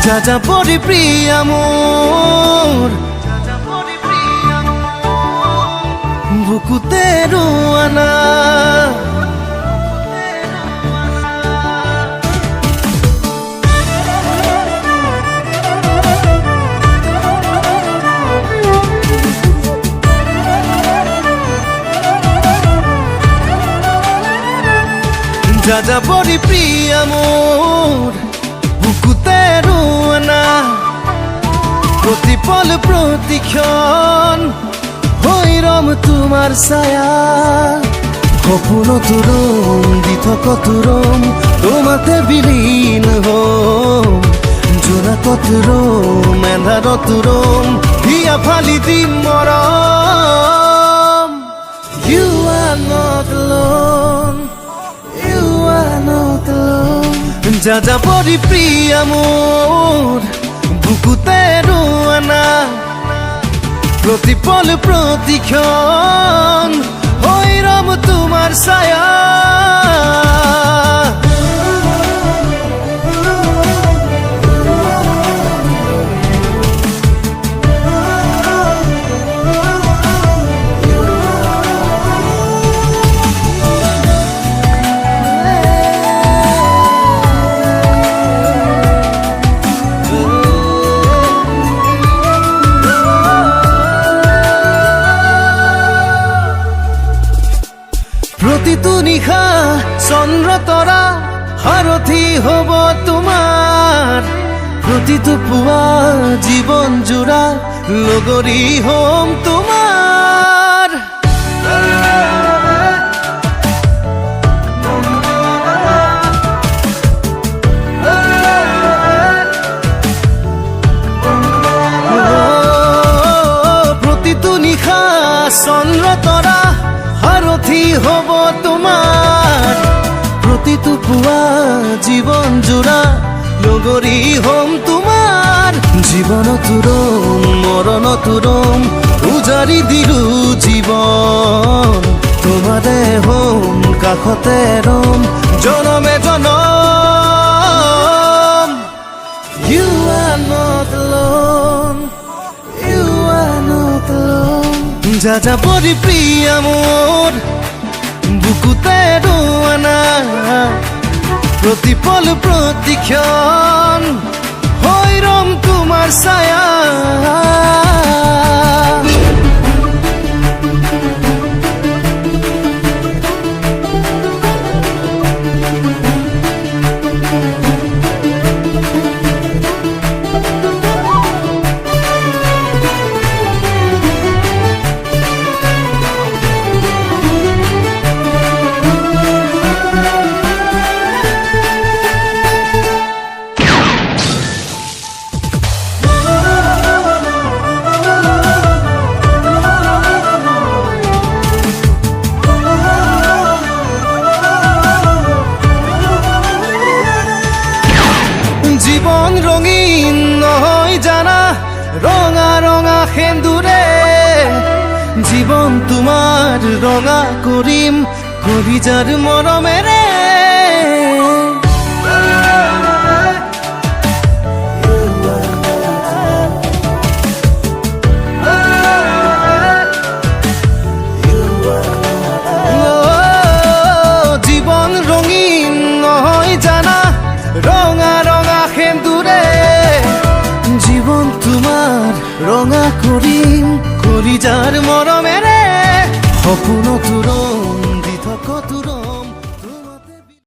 যাযাবৰী প্ৰিয়া মোৰ বুকুতে ৰোৱানা যাযাবৰী প্ৰিয়া মোৰ বুকুতে ৰোৱানা প্ৰতিপল প্ৰতিক্ষণ হৈ ৰম তোমাৰ ছায়া সপোনতো ৰম দি থকা ৰম তোমাতে বিলীন হম জোনাকত ৰম এন্ধাৰত ৰম হিয়া ফালি দিম মৰম You are not alone যাযাবৰী প্ৰিয়া মোৰ বুকুতে ৰোৱানা প্ৰতিপল প্ৰতিক্ষণ হৈ ৰম তোমাৰ ছায়া প্ৰতিটো নিশা চন্দ্ৰ তৰা সাৰথি হ'ব তোমাৰ প্ৰতিটো পুৱা জীৱন জোৰা লগৰী হ'ম তোমাৰ প্ৰতিটো নিশা চন্দ্ৰ তৰা সাৰথি হ'ব তোমাৰ প্ৰতিটো পুৱা জীৱন জোৰা লগৰী হ'ম তোমাৰ জীৱনত ৰম মৰণত ৰম উজাৰি দিলো জীৱন তোমাৰে হ'ম কাষতে ৰম জনমে জনম You are not alone You are not alone যাযাবৰী প্ৰিয়া মোৰ বুকুতে ৰোৱানা প্ৰতিপল প্ৰতিক্ষণ হৈ ৰম তোমাৰ ছায়া জীৱন ৰঙীন নহয় জানা ৰঙা ৰঙা সেন্দুৰে জীৱন তোমাৰ ৰঙা কৰিম কলিজাৰ মৰমেৰে জীৱন ৰঙীন নহয় জানা ৰঙা ৰঙা সেন্দুৰে জীৱন তোমাৰ ৰঙা কৰিম কলিজাৰ